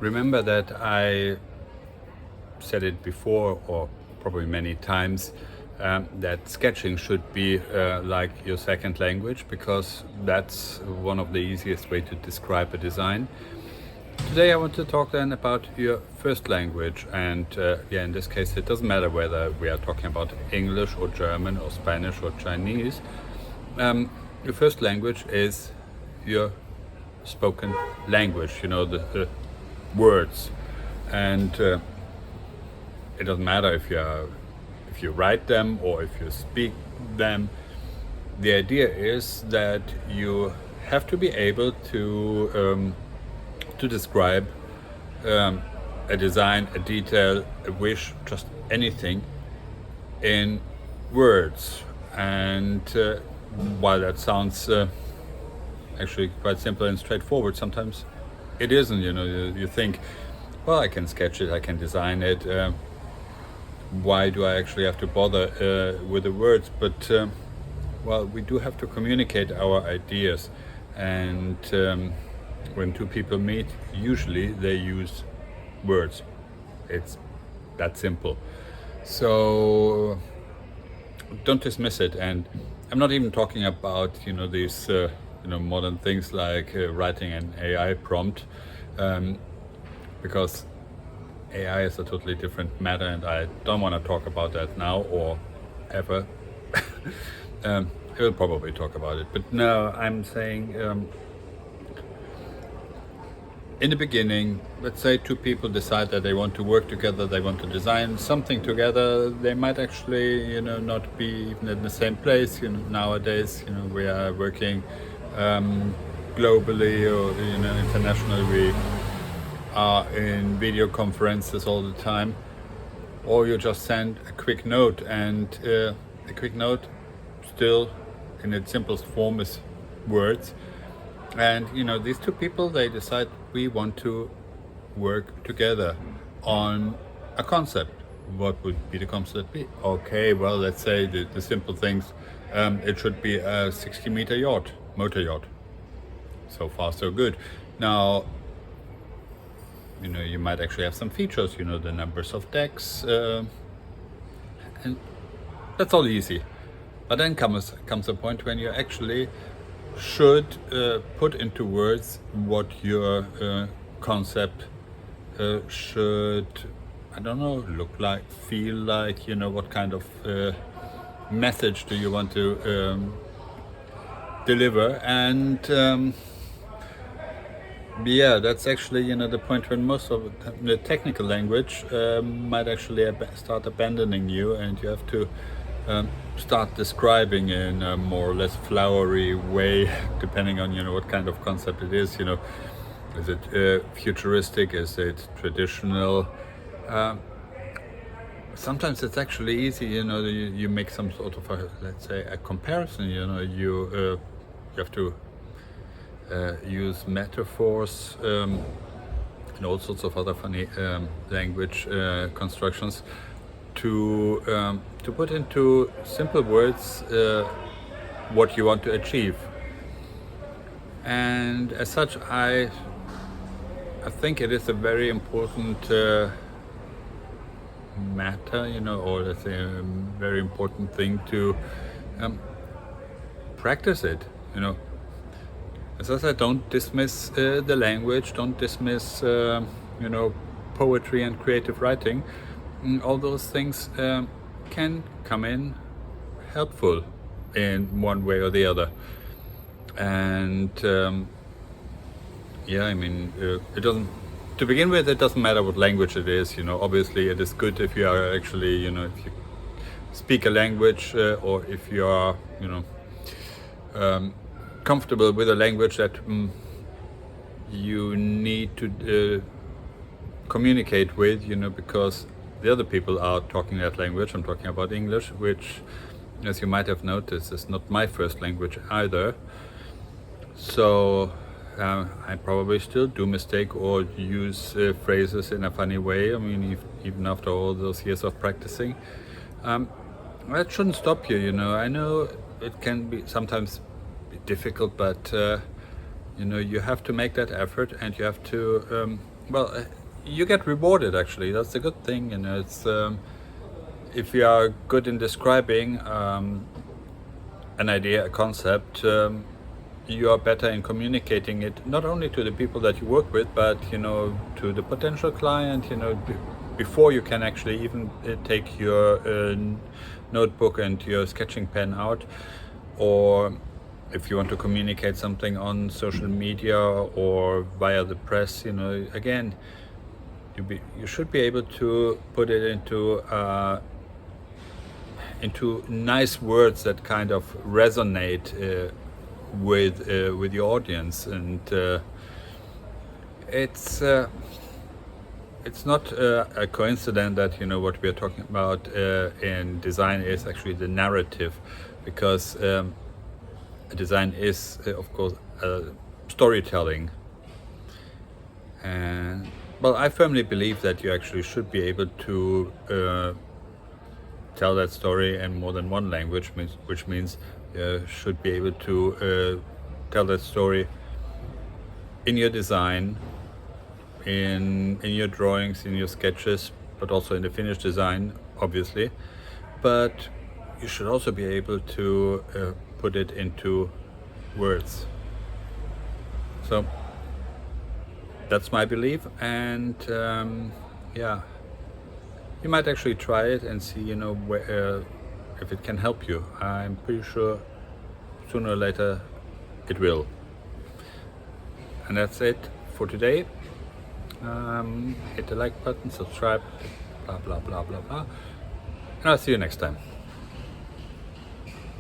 Remember that I said it before, or probably many times, that sketching should be like your second language, because that's one of the easiest way to describe a design. Today I want to talk then about your first language, and in this case it doesn't matter whether we are talking about English or German or Spanish or Chinese. Your first language is your spoken language, the words, and it doesn't matter if you write them or if you speak them. The idea is that you have to be able to describe a design, a detail, a wish, just anything in words. And while that sounds actually quite simple and straightforward, sometimes it isn't. You think, well, I can sketch it, I can design it. Why do I actually have to bother with the words? But well, we do have to communicate our ideas, and when two people meet, usually they use words. It's that simple. So don't dismiss it. And I'm not even talking about these modern things like writing an AI prompt, because AI is a totally different matter, and I don't want to talk about that now or ever. I will probably talk about it, but no, I'm saying in the beginning, let's say two people decide that they want to work together, they want to design something together. They might actually not be even in the same place. Nowadays we are working globally or internationally. We are in video conferences all the time, or you just send a quick note, and a quick note still in its simplest form is words. And these two people, they decide we want to work together on a concept. What would be the concept be? Okay, well, let's say the simple things. It should be a 60-meter yacht, motor yacht. So far so good. Now you might actually have some features, the numbers of decks, and that's all easy. But then comes a point when you actually should put into words what your concept should, I don't know, look like, feel like, what kind of message do you want to deliver. And that's actually the point when most of the technical language might actually start abandoning you, and you have to start describing in a more or less flowery way, depending on what kind of concept it is. Is it futuristic? Is it traditional? Sometimes it's actually easy. You make some sort of let's say a comparison. You have to use metaphors and all sorts of other funny language constructions to put into simple words what you want to achieve. And as such, I think it is a very important matter, or let's say a very important thing to practice it. As I said, don't dismiss the language, don't dismiss poetry and creative writing. All those things can come in helpful in one way or the other. And it doesn't, to begin with, it doesn't matter what language it is. Obviously it is good if you are actually, if you speak a language, or if you are comfortable with a language that you need to communicate with, because the other people are talking that language. I'm talking about English, which, as you might have noticed, is not my first language either. So I probably still do mistake or use phrases in a funny way. I mean, even after all those years of practicing, that shouldn't stop you. I know it can be sometimes difficult, but you have to make that effort, and you have to well, you get rewarded actually. That's the good thing, and it's if you are good in describing an idea, a concept, you are better in communicating it not only to the people that you work with, but to the potential client. Before you can actually even take your notebook and your sketching pen out, or if you want to communicate something on social media or via the press, again, you should be able to put it into nice words that kind of resonate with your audience, and it's not a coincidence that what we are talking about in design is actually the narrative, because design is of course storytelling. And well, I firmly believe that you actually should be able to tell that story in more than one language, which means you should be able to tell that story in your design, in your drawings, in your sketches, but also in the finished design, obviously. But you should also be able to put it into words. So that's my belief, and yeah, you might actually try it and see where, if it can help you. I'm pretty sure sooner or later it will. And that's it for today. Hit the like button, subscribe, blah blah blah blah blah, and I'll see you next time.